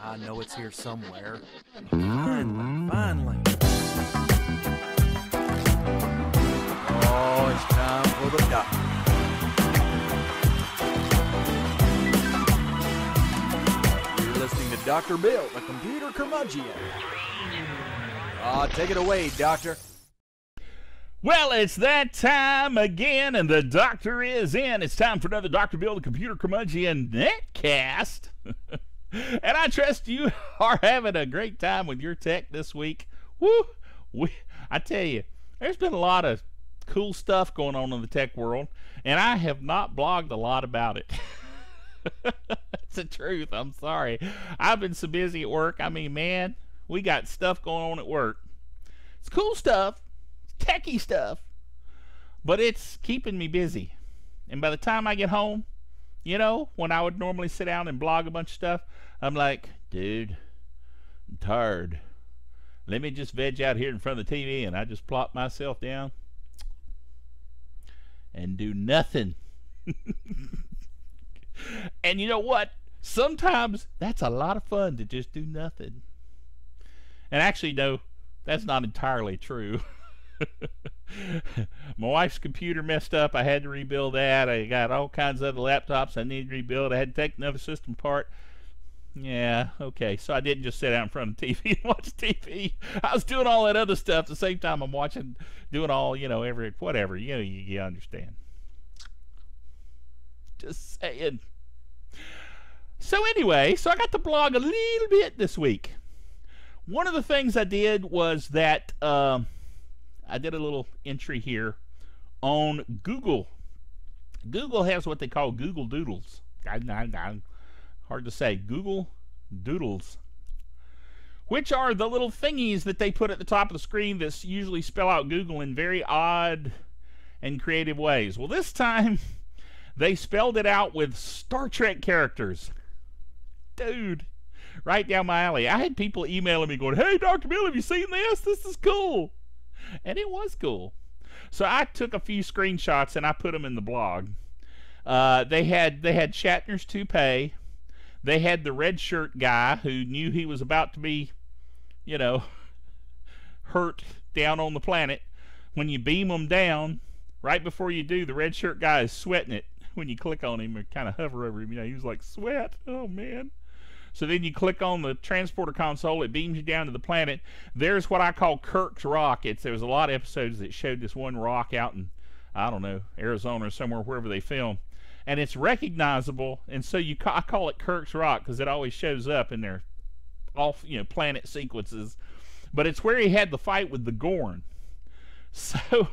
I know it's here somewhere. Finally. Oh, it's time for the doctor. You're listening to Dr. Bill, the computer curmudgeon. Take it away, Doctor. Well, it's that time again, and the doctor is in. It's time for another Dr. Bill, the computer curmudgeon netcast. And I trust you are having a great time with your tech this week. Woo! I tell you, there's been a lot of cool stuff going on in the tech world, and I have not blogged a lot about it. It's the truth. I'm sorry. I've been so busy at work. I mean, man, we got stuff going on at work. It's cool stuff. Techie stuff, but it's keeping me busy. And by the time I get home, you know, when I would normally sit down and blog a bunch of stuff, I'm like, dude, I'm tired. Let me just veg out here in front of the TV, and I just plop myself down and do nothing. And you know what? Sometimes that's a lot of fun to just do nothing. And actually, no, that's not entirely true. My wife's computer messed up. I had to rebuild that. I got all kinds of other laptops I needed to rebuild. I had to take another system apart. Yeah, okay. So I didn't just sit out in front of the TV and watch TV. I was doing all that other stuff at the same time I'm watching, doing all, you know, whatever. You know, you understand. Just saying. So anyway, so I got to blog a little bit this week. One of the things I did was that I did a little entry here on Google. Google has what they call Google Doodles. Hard to say. Google Doodles. Which are the little thingies that they put at the top of the screen that usually spell out Google in very odd and creative ways. Well, this time they spelled it out with Star Trek characters. Dude, right down my alley. I had people emailing me going, hey, Dr. Bill, have you seen this? This is cool. And it was cool. So I took a few screenshots and I put them in the blog. They had Shatner's toupee. They had the red shirt guy who knew he was about to be, you know, hurt down on the planet. When you beam him down, right before you do, the red shirt guy is sweating it. When you click on him or kind of hover over him, you know, he was like, sweat. Oh, man. So then you click on the transporter console, it beams you down to the planet. There's what I call Kirk's Rock. There was a lot of episodes that showed this one rock out in, I don't know, Arizona or somewhere, wherever they film. And it's recognizable, and so I call it Kirk's Rock because it always shows up in their planet sequences. But it's where he had the fight with the Gorn. So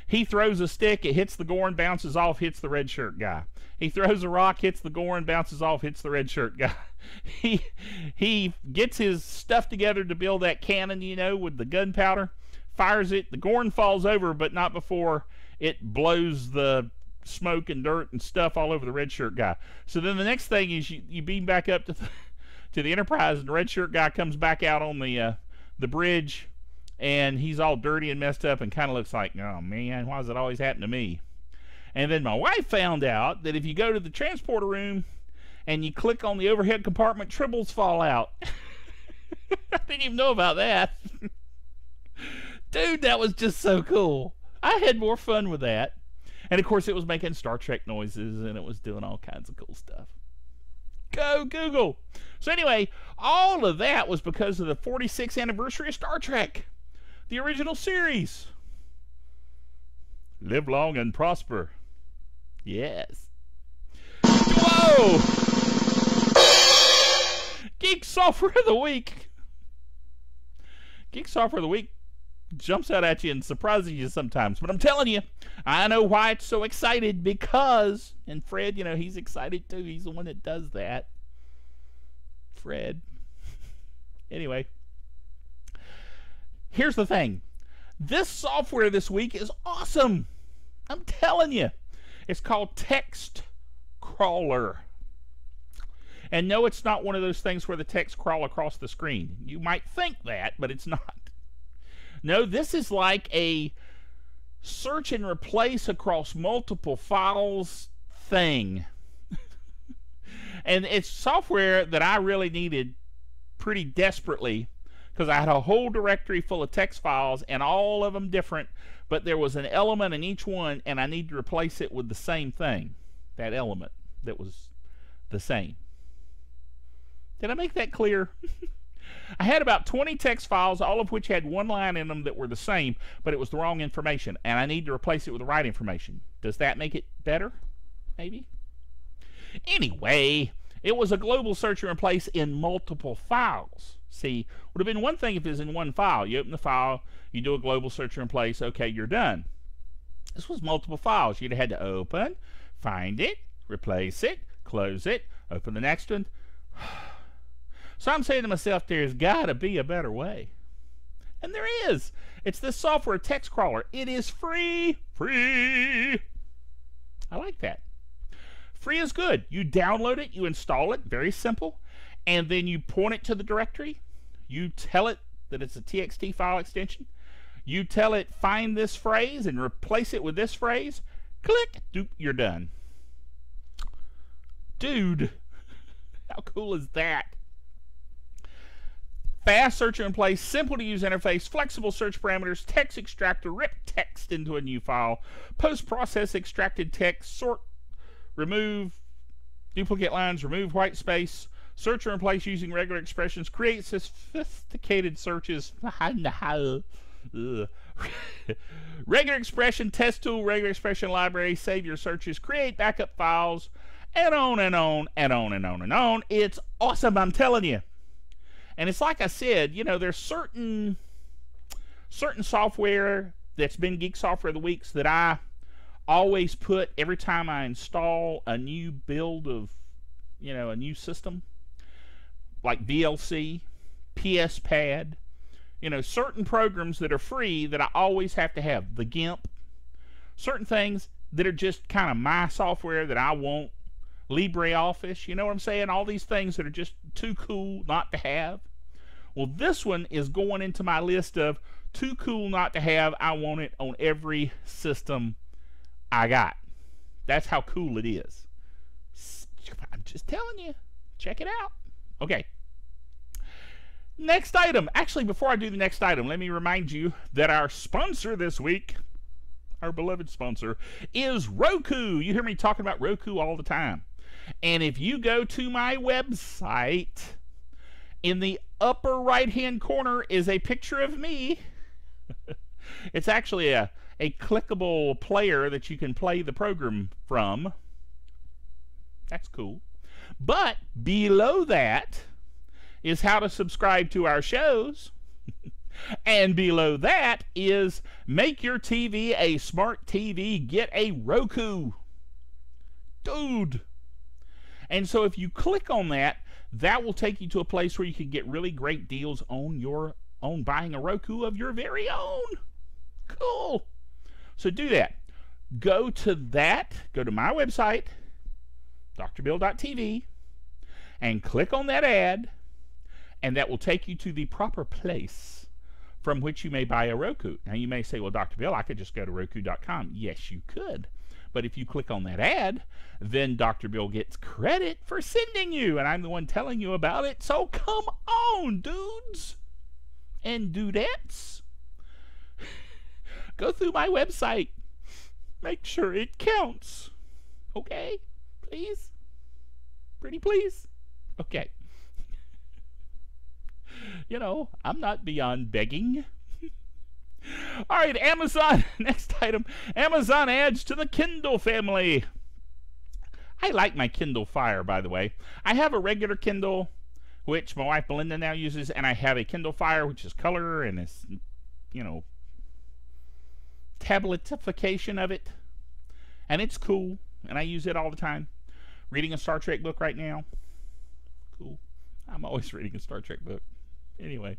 he throws a stick, it hits the Gorn, bounces off, hits the red shirt guy. He throws a rock, hits the Gorn, bounces off, hits the red shirt guy. He gets his stuff together to build that cannon, you know, with the gunpowder, fires it, the Gorn falls over, but not before it blows the smoke and dirt and stuff all over the red shirt guy. So then the next thing is you beam back up to the Enterprise, and the red shirt guy comes back out on the bridge, and he's all dirty and messed up and kind of looks like, oh man, why does it always happen to me? And then my wife found out that if you go to the transporter room and you click on the overhead compartment, tribbles fall out. I didn't even know about that. Dude, that was just so cool. I had more fun with that. And of course it was making Star Trek noises and it was doing all kinds of cool stuff. Go Google! So anyway, all of that was because of the 46th anniversary of Star Trek, the original series. Live long and prosper. Yes. Whoa! Geek Software of the Week. Geek Software of the Week jumps out at you and surprises you sometimes. But I'm telling you, I know why it's so excited, because, and Fred, you know, he's excited too. He's the one that does that. Fred. Anyway. Here's the thing. This software this week is awesome. I'm telling you. It's called Text Crawler. And no, it's not one of those things where the text crawl across the screen. You might think that, but it's not. No, this is like a search and replace across multiple files thing. And it's software that I really needed pretty desperately, because I had a whole directory full of text files and all of them different, but there was an element in each one and I need to replace it with the same thing, that element that was the same. Did I make that clear? I had about 20 text files, all of which had one line in them that were the same, but it was the wrong information, and I need to replace it with the right information. Does that make it better? Maybe? Anyway, it was a global search and replace in multiple files. See, would have been one thing if it was in one file. You open the file, you do a global search and replace, okay, you're done. This was multiple files. You'd have had to open, find it, replace it, close it, open the next one. So I'm saying to myself, there's got to be a better way. And there is. It's this software text crawler. It is free. Free. I like that. Free is good. You download it, you install it, very simple, and then you point it to the directory. You tell it that it's a TXT file extension. You tell it, find this phrase and replace it with this phrase. Click, doop, you're done. Dude, how cool is that? Fast search and replace, simple to use interface, flexible search parameters, text extractor, rip text into a new file, post-process extracted text, sort, remove duplicate lines, remove white space, search and replace using regular expressions, create sophisticated searches, regular expression, test tool, regular expression library, save your searches, create backup files, and on and on and on and on and on. It's awesome, I'm telling you. And it's like I said, you know, there's certain software that's been Geek Software of the Weeks that I always put every time I install a new build of, you know, a new system, like VLC, PS Pad, you know, certain programs that are free that I always have to have, the GIMP, certain things that are just kind of my software that I want, LibreOffice, you know what I'm saying? All these things that are just too cool not to have. Well, this one is going into my list of too cool not to have. I want it on every system I got. That's how cool it is. I'm just telling you. Check it out. Okay. Next item. Actually, before I do the next item, let me remind you that our sponsor this week, our beloved sponsor, is Roku. You hear me talking about Roku all the time. And if you go to my website, in the upper right-hand corner is a picture of me. It's actually a clickable player that you can play the program from. That's cool. But below that is how to subscribe to our shows. And below that is make your TV a smart TV, get a Roku. Dude. And so if you click on that, that will take you to a place where you can get really great deals on your own buying a Roku of your very own. Cool. So do that. Go to my website, drbill.tv, and click on that ad, and that will take you to the proper place from which you may buy a Roku. Now you may say, well, Dr. Bill, I could just go to Roku.com. Yes, you could. But if you click on that ad, then Dr. Bill gets credit for sending you, and I'm the one telling you about it. So come on, dudes and dudettes. Go through my website. Make sure it counts. Okay? Please? Pretty please? Okay. You know, I'm not beyond begging. All right, Amazon. Next item. Amazon adds to the Kindle family. I like my Kindle Fire, by the way. I have a regular Kindle, which my wife Belinda now uses, and I have a Kindle Fire, which is color, and it's, you know, tabletification of it. And it's cool, and I use it all the time. Reading a Star Trek book right now. Cool. I'm always reading a Star Trek book. Anyway.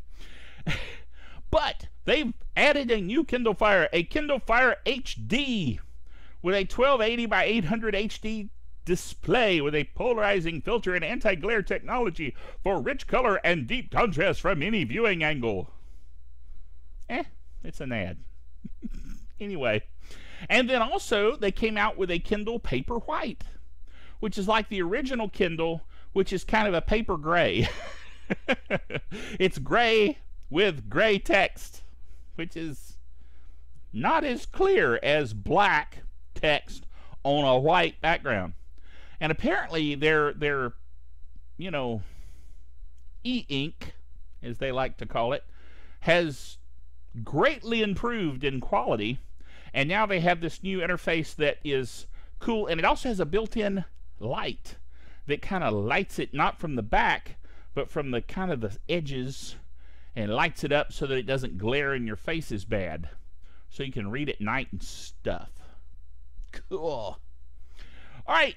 But they've added a new Kindle Fire, a Kindle Fire HD with a 1280 by 800 HD display with a polarizing filter and anti-glare technology for rich color and deep contrast from any viewing angle. It's an ad. Anyway. And then also they came out with a Kindle Paperwhite, which is like the original Kindle, which is kind of a paper gray. It's gray with gray text, which is not as clear as black text on a white background. And apparently their you know, e-ink, as they like to call it, has greatly improved in quality, and now they have this new interface that is cool, and it also has a built-in light that kind of lights it not from the back but from the kind of the edges, and lights it up so that it doesn't glare in your face as bad, so you can read at night and stuff. Cool. All right,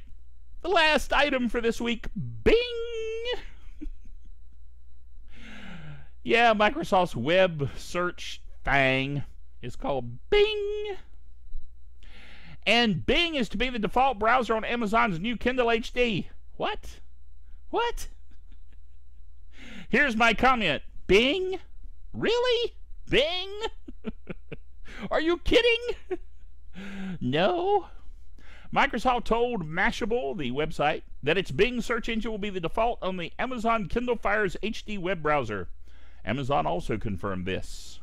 the last item for this week, Bing. Yeah, Microsoft's web search thing is called Bing. And Bing is to be the default browser on Amazon's new Kindle HD. What? What? Here's my comment. Bing? Really? Bing? Are you kidding? No. Microsoft told Mashable, the website, that its Bing search engine will be the default on the Amazon Kindle Fire's HD web browser. Amazon also confirmed this.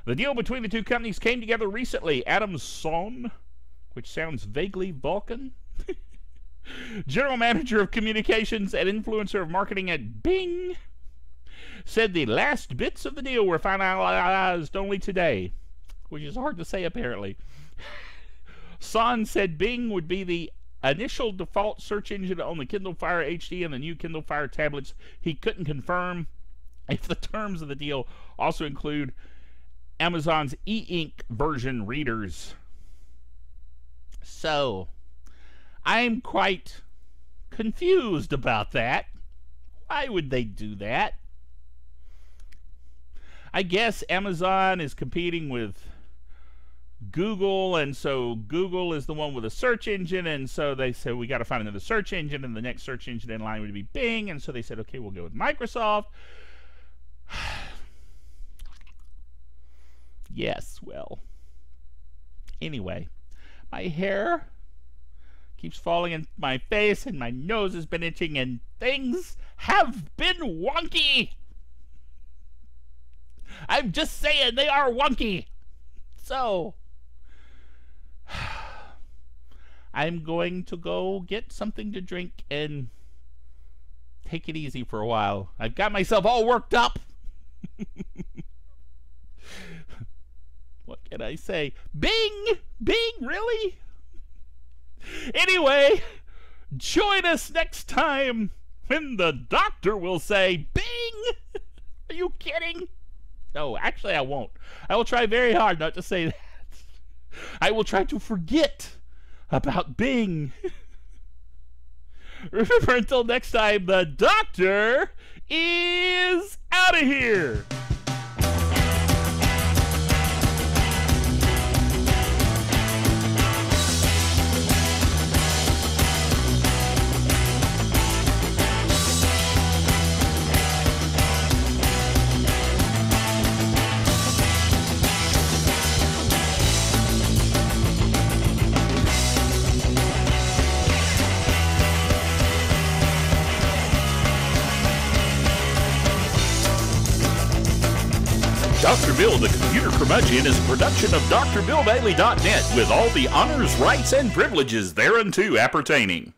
The deal between the two companies came together recently. Adam Son, which sounds vaguely Vulcan, General Manager of Communications and Influencer of Marketing at Bing, said the last bits of the deal were finalized only today, which is hard to say apparently. Son said Bing would be the initial default search engine on the Kindle Fire HD and the new Kindle Fire tablets. He couldn't confirm if the terms of the deal also include Amazon's e-ink version readers. So, I'm quite confused about that. Why would they do that? I guess Amazon is competing with Google, and so Google is the one with a search engine, and so they said we got to find another search engine, and the next search engine in line would be Bing, and so they said, okay, we'll go with Microsoft. Yes, well, anyway, my hair keeps falling in my face, and my nose has been itching, and things have been wonky. I'm just saying, they are wonky. So, I'm going to go get something to drink and take it easy for a while. I've got myself all worked up. What can I say? Bing! Bing, really? Anyway, join us next time when the doctor will say, Bing! Are you kidding? No, actually I won't. I will try very hard not to say that. I will try to forget about Bing. Remember, until next time, the doctor is out of here. Dr. Bill, the Computer Curmudgeon, is a production of drbillbailey.net with all the honors, rights, and privileges thereunto appertaining.